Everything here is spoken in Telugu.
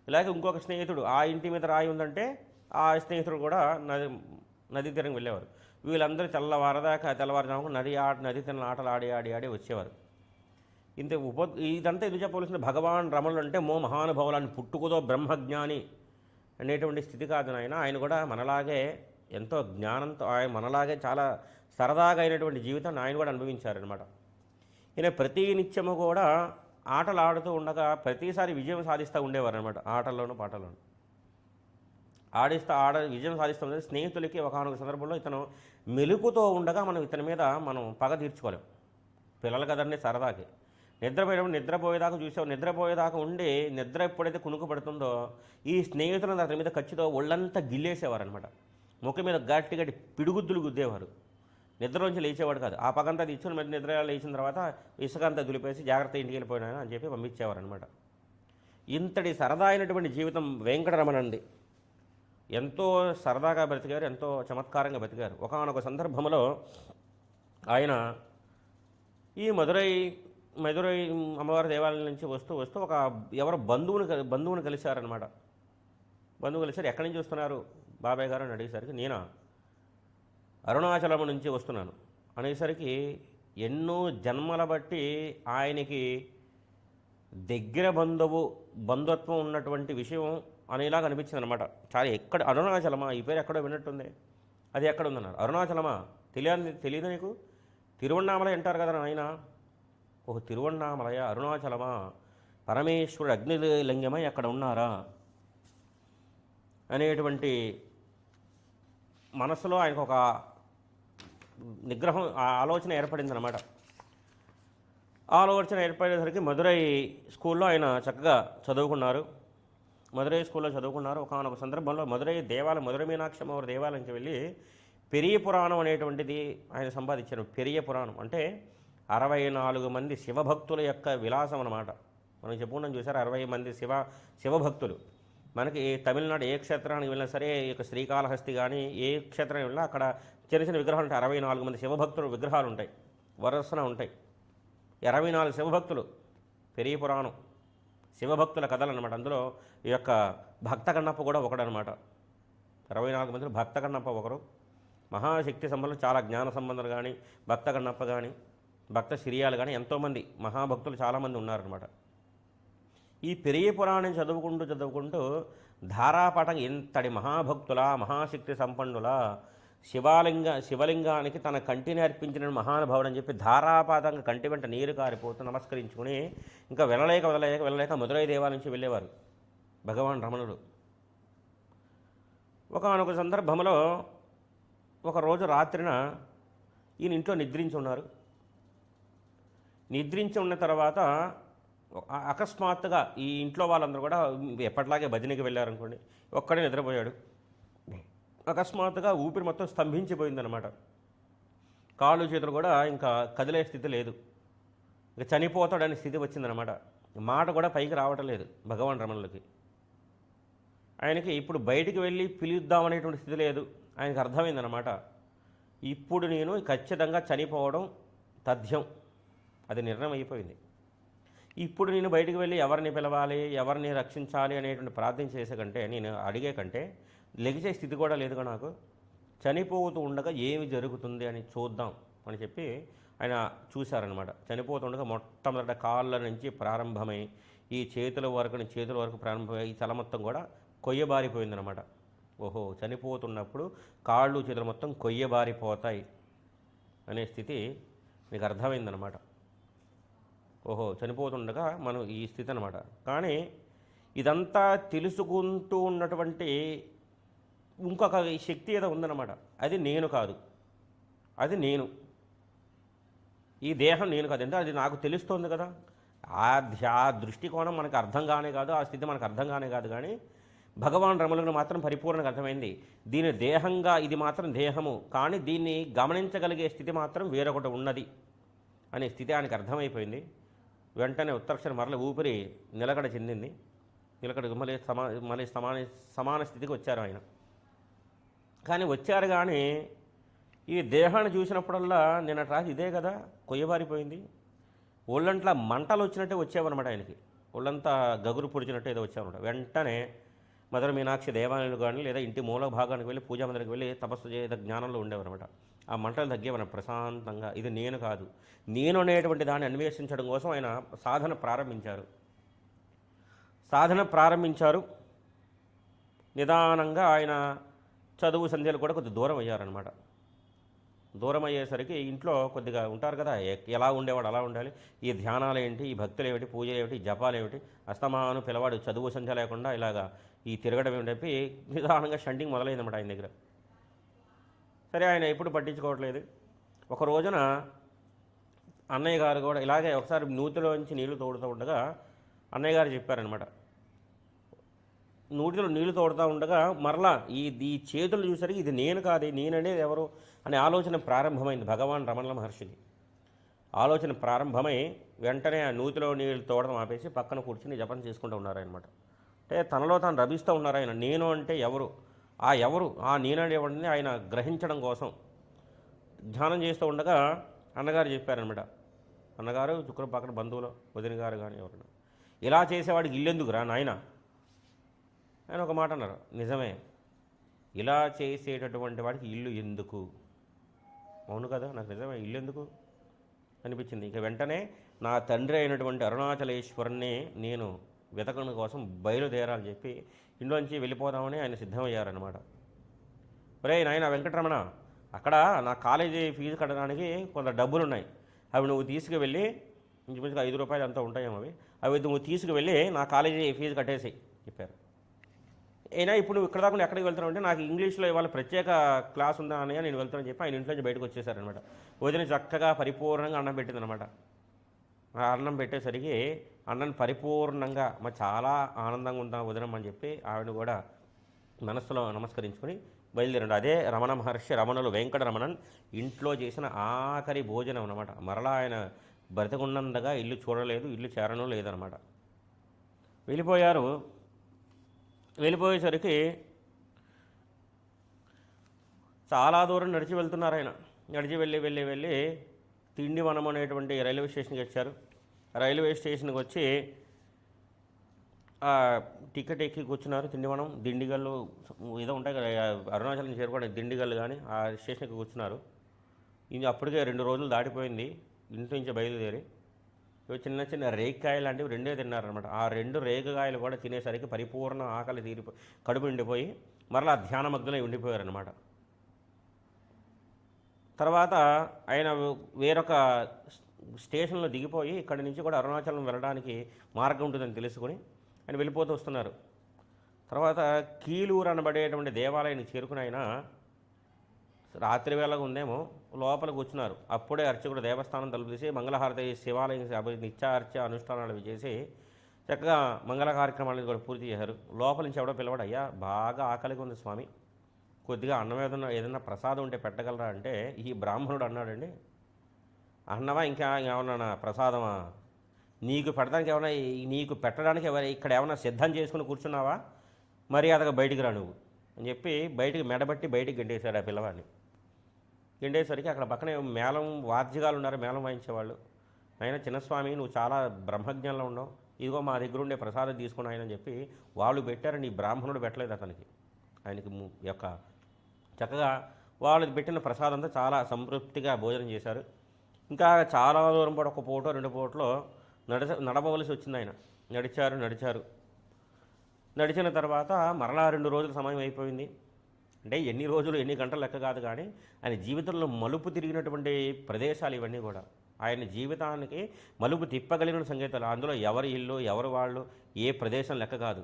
ఇలాగే ఇంకొక స్నేహితుడు ఆ ఇంటి మీద రాయి ఉందంటే ఆ స్నేహితుడు కూడా నది తీరం వెళ్ళేవారు. వీళ్ళందరూ తెల్లవారుజామున నది తీరం ఆటలు ఆడి ఆడి ఆడి వచ్చేవారు. ఇంత ఇదంతా ఎందుకు చెప్పవలసింది? భగవాన్ రమణులు అంటే మహానుభావులని పుట్టుకతో బ్రహ్మజ్ఞాని అనేటువంటి స్థితి కాదు ఆయన కూడా మనలాగే ఎంతో జ్ఞానంతో ఆయన మనలాగే చాలా సరదాగా అయినటువంటి జీవితాన్ని ఆయన కూడా అనుభవించారనమాట. ఈయన ప్రతి నిత్యము కూడా ఆటలు ఆడుతూ ఉండగా ప్రతిసారి విజయం సాధిస్తూ ఉండేవారు అనమాట. ఆటల్లోనూ పాటల్లోనూ విజయం సాధిస్తూ ఉండేది. స్నేహితులకి ఒకనొక సందర్భంలో ఇతను మెలుకుతో ఉండగా ఇతని మీద మనం పగ తీర్చుకోలేం. పిల్లలు కదండి సరదాకి. నిద్రపోయేదాకా చూసావు. నిద్రపోయేదాకా ఉండి నిద్ర ఎప్పుడైతే కునుకు పడుతుందో ఈ స్నేహితులను అతని మీద ఖచ్చితంగా ఒళ్ళంతా గిల్లేసేవారు అనమాట. ముఖం మీద గట్టి గట్టి పిడుగుద్దులు గుద్దేవారు. నిద్రలోంచి లేచేవాడు కాదు. ఆ పగంతా తెచ్చుకుని మరి నిద్ర లేచిన తర్వాత ఇసుకంతా దులిపేసి జాగ్రత్త ఇంటికి వెళ్ళిపోయినా అని చెప్పి పంపించేవారు అనమాట. ఇంతటి సరదా అయినటువంటి జీవితం వెంకటరమణంది. ఎంతో సరదాగా బ్రతికారు, ఎంతో చమత్కారంగా బ్రతికారు. ఒకానొక సందర్భంలో ఆయన ఈ మదురై అమ్మవారి దేవాలయం నుంచి వస్తూ ఒక ఎవరో బంధువుని కలిశారనమాట. బంధువు కలిశారు. ఎక్కడి నుంచి వస్తున్నారు బాబాయ్ గారు అని అడిగేసరికి నేనా అరుణాచలం నుంచి వస్తున్నాను అనేసరికి ఎన్నో జన్మల బట్టి ఆయనకి దగ్గర బంధుత్వం ఉన్నటువంటి విషయం అనేలాగా అనిపించింది అనమాట. చాలా ఎక్కడ అరుణాచలమా, ఈ పేరు ఎక్కడో విన్నట్టుంది, అది ఎక్కడ ఉందన్నారు. అరుణాచలమా తెలియదు నీకు? తిరువణ్ణామలై అంటారు కదా ఆయన. ఓహో తిరువణ్ణామలయ, అరుణాచలమా, పరమేశ్వరుడు అగ్నిలింగమై అక్కడ ఉన్నారా అనేటువంటి మనసులో ఆయనకు ఒక ఆలోచన ఏర్పడిందనమాట. ఆలోచన ఏర్పడేసరికి మదురై స్కూల్లో ఆయన చక్కగా చదువుకున్నారు. మదురై స్కూల్లో చదువుకున్నారు. ఒకనొక సందర్భంలో మదురై మీనాక్షి అమ్మవారి దేవాలయంకి వెళ్ళి పెరియ పురాణం అనేటువంటిది ఆయన సంపాదించారు. పెరియ పురాణం అంటే 64 మంది శివభక్తుల యొక్క విలాసం అన్నమాట. మనం చెప్పుకున్నాం చూసారు, 60 మంది శివభక్తులు. మనకి తమిళనాడు ఏ క్షేత్రానికి వెళ్ళినా సరే, ఇక శ్రీకాళహస్తి కానీ ఏ క్షేత్రానికి వెళ్ళినా అక్కడ చిన్న చిన్న విగ్రహాలు ఉంటాయి. 64 మంది శివభక్తుల విగ్రహాలు ఉంటాయి, వరసన ఉంటాయి. 24 శివభక్తులు. పెరియ పురాణం శివభక్తుల కథలు అనమాట. అందులో ఈ యొక్క భక్త కన్నప్ప కూడా ఒకడనమాట. 24 మందిలో భక్త కన్నప్ప ఒకరు. మహాశక్తి సంబంధులు, చాలా జ్ఞాన సంబంధాలు కానీ, భక్త కన్నప్ప కానీ, భక్త సిరియాలు కానీ ఎంతోమంది మహాభక్తులు చాలామంది ఉన్నారనమాట. ఈ పెరియ పురాణం చదువుకుంటూ ధారాపాఠం ఎంతటి మహాభక్తుల, మహాశక్తి సంపన్నుల, శివలింగానికి తన కంటిని అర్పించిన మహానుభావుడు అని చెప్పి ధారాపాతంగా కంటి వెంట నీరు కారిపోతూ నమస్కరించుకుని ఇంకా వెళ్ళలేక మదురై దేవాలయం నుంచి వెళ్ళేవారు భగవాన్ రమణుడు. ఒకనొక సందర్భంలో ఒకరోజు రాత్రిన ఈయన ఇంట్లో నిద్రించి ఉన్నారు. నిద్రించి ఉన్న తర్వాత అకస్మాత్తుగా ఈ ఇంట్లో వాళ్ళందరూ కూడా ఎప్పటిలాగే భజనకి వెళ్ళారనుకోండి, ఒక్కడే నిద్రపోయాడు. అకస్మాత్తుగా ఊపిరి మొత్తం స్తంభించిపోయిందనమాట. కాళ్ళు చేతులు కూడా ఇంకా కదిలే స్థితి లేదు. ఇంకా చనిపోతాడనే స్థితి వచ్చిందనమాట. మాట కూడా పైకి రావటం లేదు భగవాన్ రమణులకి. ఆయనకి ఇప్పుడు బయటికి వెళ్ళి పిలుద్దామనేటువంటి స్థితి లేదు. ఆయనకు అర్థమైందనమాట, ఇప్పుడు నేను ఖచ్చితంగా చనిపోవడం తథ్యం, అది నిర్ణయం అయిపోయింది. ఇప్పుడు నేను బయటికి వెళ్ళి ఎవరిని పిలవాలి, ఎవరిని రక్షించాలి అనేటువంటి ప్రార్థన చేసే కంటే, నేను అడిగే కంటే లెగిసే స్థితి కూడా లేదుగా నాకు. చనిపోతూ ఉండగా ఏమి జరుగుతుంది అని చూద్దాం అని చెప్పి ఆయన చూశారనమాట. చనిపోతుండగా మొట్టమొదట కాళ్ళ నుంచి ప్రారంభమై ఈ చేతుల వరకు ప్రారంభమై ఈ తల మొత్తం కూడా కొయ్యబారిపోయిందనమాట. ఓహో, చనిపోతున్నప్పుడు కాళ్ళు చేతులు మొత్తం కొయ్యబారిపోతాయి అనే స్థితి మీకు అర్థమైందనమాట. ఓహో, చనిపోతుండగా మనం ఈ స్థితి అనమాట. కానీ ఇదంతా తెలుసుకుంటూ ఉన్నటువంటి ఇంకొక శక్తి ఏదో ఉందన్నమాట. అది నేను కాదు, అది నేను, ఈ దేహం నేను కాదు. అంటే అది నాకు తెలుస్తోంది కదా. ఆ దృష్టికోణం మనకు అర్థం కానే కాదు, ఆ స్థితి మనకు అర్థం కానే కాదు. కానీ భగవాన్ రమణులకు మాత్రం పరిపూర్ణంగా అర్థమైంది. దీని దేహంగా ఇది మాత్రం దేహము, కానీ దీన్ని గమనించగలిగే స్థితి మాత్రం వేరొకటి ఉన్నది అనే స్థితి ఆయనకు అర్థమైపోయింది. వెంటనే ఉత్తరక్షణ మరల ఊపిరి నిలకడ చెందింది. నిలకడ మళ్ళీ సమాన స్థితికి వచ్చారు ఆయన. కానీ వచ్చారు కానీ ఈ దేహాన్ని చూసినప్పుడల్లా నిన్న రాత్రి ఇదే కదా కొయ్యబారిపోయింది, ఒళ్ళంట్లా మంటలు వచ్చినట్టే వచ్చేవన్నమాట ఆయనకి. ఒళ్ళంతా గగురు పొడిచినట్టు ఏదో వచ్చామన్నమాట. వెంటనే మధుర మీనాక్షి దేవాలయాలు కానీ లేదా ఇంటి మూల భాగానికి వెళ్ళి పూజా మందిరికి వెళ్ళి తపస్సు చేయ జ్ఞానంలో ఉండేవారనమాట. ఆ మంటలు తగ్గేవన్న ప్రశాంతంగా. ఇది నేను కాదు, నేను అనేటువంటి దాన్ని అన్వేషించడం కోసం ఆయన సాధన ప్రారంభించారు. సాధన ప్రారంభించారు. నిదానంగా ఆయన చదువు సంధ్యలు కూడా కొద్దిగా దూరం అయ్యారనమాట. దూరం అయ్యేసరికి ఇంట్లో కొద్దిగా ఉంటారు కదా, ఎలా ఉండేవాడు అలా ఉండాలి. ఈ ధ్యానాలు ఏంటి, ఈ భక్తులు ఏమిటి, పూజ ఏమిటి, జపాలు ఏమిటి, అస్తమాను పిల్లవాడు చదువు సంధ్య లేకుండా ఇలాగా ఈ తిరగడం ఏమిటి చెప్పి నిదానంగా షంటింగ్ మొదలైందన్నమాట ఆయన దగ్గర. సరే ఆయన ఎప్పుడు పట్టించుకోవట్లేదు. ఒక రోజున అన్నయ్య గారు కూడా ఇలాగే ఒకసారి నూతిలోంచి నీళ్లు తోడుతూ ఉండగా అన్నయ్య గారు చెప్పారనమాట. నూటిలో నీళ్లు తోడుతూ ఉండగా మరలా ఈ చేతులు చూసరికి ఇది నేను కాదు, నేననేది ఎవరు అనే ఆలోచన ప్రారంభమైంది భగవాన్ రమణ మహర్షికి. ఆలోచన ప్రారంభమై వెంటనే ఆ నూతిలో నీళ్ళు తోడడం ఆపేసి పక్కన కూర్చుని జపం చేసుకుంటూ ఉన్నారనమాట. అంటే తనలో తాను రభిస్తూ ఉన్నారు ఆయన. నేను అంటే ఎవరు, ఆ నేననేవాడిని ఆయన గ్రహించడం కోసం ధ్యానం చేస్తూ ఉండగా అన్నగారు చెప్పారనమాట. అన్నగారు చుక్కల పక్కన బంధువులు వదిన గారు కానీ ఎవరైనా ఇలా చేసేవాడికి ఇల్లెందుకురా నాయన ఆయన ఒక మాట అన్నారు. నిజమే, ఇలా చేసేటటువంటి వాడికి ఇల్లు ఎందుకు? అవును కదా, నాకు నిజమే ఇల్లు ఎందుకు అనిపించింది. ఇక వెంటనే నా తండ్రి అయినటువంటి అరుణాచలేశ్వరుణ్ణి నేను వెతకడం కోసం బయలుదేరాలని చెప్పి ఇంట్లోంచి వెళ్ళిపోదామని ఆయన సిద్ధమయ్యారనమాట. ఒరే నాయన వెంకటరమణ, అక్కడ నా కాలేజీ ఫీజు కట్టడానికి కొంత డబ్బులు ఉన్నాయి, అవి నువ్వు తీసుకువెళ్ళి, ఇంచుమించుగా 5 రూపాయలు అంతా ఉంటాయేమో అవి నువ్వు తీసుకువెళ్ళి నా కాలేజీ ఫీజు కట్టేసి చెప్పారు. అయినా ఇప్పుడు నువ్వు ఇక్కడ దాకా ఎక్కడికి వెళ్తున్నావు అంటే నాకు ఇంగ్లీష్లో ఇవాళ ప్రత్యేక క్లాస్ ఉందా అన్నయ్య నేను వెళ్తానని చెప్పి ఆయన ఇంట్లోంచి బయటకు వచ్చేసారనమాట. వదిన చక్కగా పరిపూర్ణంగా అన్నం పెట్టిందనమాట. ఆ అన్నం పెట్టేసరికి అన్నం పరిపూర్ణంగా చాలా ఆనందంగా ఉందా వదినమ్మని చెప్పి ఆవిడ కూడా మనస్సులో నమస్కరించుకొని బయలుదేరండి. అదే రమణ మహర్షి రమణులు వెంకటరమణన్ ఇంట్లో చేసిన ఆఖరి భోజనం అనమాట. మరలా ఆయన బ్రతికున్నంతగా ఇల్లు చూడలేదు, ఇల్లు చేరడం లేదనమాట. వెళ్ళిపోయారు. వెళ్ళిపోయేసరికి చాలా దూరం నడిచి వెళ్తున్నారు ఆయన. నడిచి వెళ్ళి తిండివనం అనేటువంటి రైల్వే స్టేషన్కి వచ్చారు. రైల్వే స్టేషన్కి వచ్చి టికెట్ ఎక్కి కూర్చున్నారు. తిండివనం దిండిగల్లు ఏదో ఉంటాయి కదా, అరుణాచలం చేరుకోవడానికి దిండిగల్లు కానీ ఆ స్టేషన్కి కూర్చున్నారు. ఇది అప్పటికే 2 రోజులు దాటిపోయింది ఇంటి నుంచి బయలుదేరి. చిన్న చిన్న రేగికాయలు లాంటివి 2 తిన్నారనమాట. ఆ 2 రేగికాయలు కూడా తినేసరికి పరిపూర్ణ ఆకలి కడుపు నిండిపోయి మరలా ధ్యానమగ్గులై ఉండిపోయారనమాట. తర్వాత ఆయన వేరొక స్టేషన్లో దిగిపోయి ఇక్కడి నుంచి కూడా అరుణాచలం వెళ్ళడానికి మార్గం ఉంటుందని తెలుసుకొని ఆయన వెళ్ళిపోతూ వస్తున్నారు. తర్వాత కీలూరు అనబడేటువంటి దేవాలయానికి చేరుకుని ఆయన రాత్రి వేళగా ఉందేమో లోపల కూర్చున్నారు. అప్పుడే అర్చకుడు దేవస్థానం తలుపు తీసి మంగళహారతి శివాలయం నిత్యార్చ అనుష్ఠానాలు చేసి చక్కగా మంగళ కార్యక్రమాలను కూడా పూర్తి చేశారు. లోపల నుంచి ఎవడో పిలవాడు, అయ్యా బాగా ఆకలిగా ఉంది స్వామి, కొద్దిగా అన్నం ఏదైనా ప్రసాదం ఉంటే పెట్టగలరా అంటే ఈ బ్రాహ్మణుడు అన్నాడండి, అన్నమా ఇంకా ఏమన్నా ప్రసాదమా, నీకు పెట్టడానికి ఏమన్నా, నీకు పెట్టడానికి ఇక్కడ ఏమన్నా సిద్ధం చేసుకుని కూర్చున్నావా, మర్యాదగా బయటికి రా నువ్వు అని చెప్పి బయటికి మెడబట్టి బయటికి గెంటేశాడు ఆ పిల్లవాడిని. గెంటేసరికి అక్కడ పక్కనే మేళం వాద్యగాలు ఉన్నారు, మేళం వాయించేవాళ్ళు. ఆయన చిన్నస్వామి నువ్వు చాలా బ్రహ్మజ్ఞంలో ఉండవు, ఇదిగో మా దగ్గర ఉండే ప్రసాదం తీసుకుని ఆయన అని చెప్పి వాళ్ళు పెట్టారని ఈ బ్రాహ్మణుడు పెట్టలేదు అతనికి. ఆయనకి యొక్క చక్కగా వాళ్ళు పెట్టిన ప్రసాదంతో చాలా సంతృప్తిగా భోజనం చేశారు. ఇంకా చాలా దూరం పాటు 1 పూట 2 పూటలో నడవవలసి వచ్చింది. ఆయన నడిచారు. నడిచిన తర్వాత మరలా 2 రోజుల సమయం అయిపోయింది. అంటే ఎన్ని రోజులు ఎన్ని గంటలు లెక్క కాదు, కానీ ఆయన జీవితంలో మలుపు తిరిగినటువంటి ప్రదేశాలు ఇవన్నీ కూడా. ఆయన జీవితానికి మలుపు తిప్పగలిగిన సంగీతాలు. అందులో ఎవరి ఇల్లు ఎవరి వాళ్ళు ఏ ప్రదేశం లెక్క కాదు.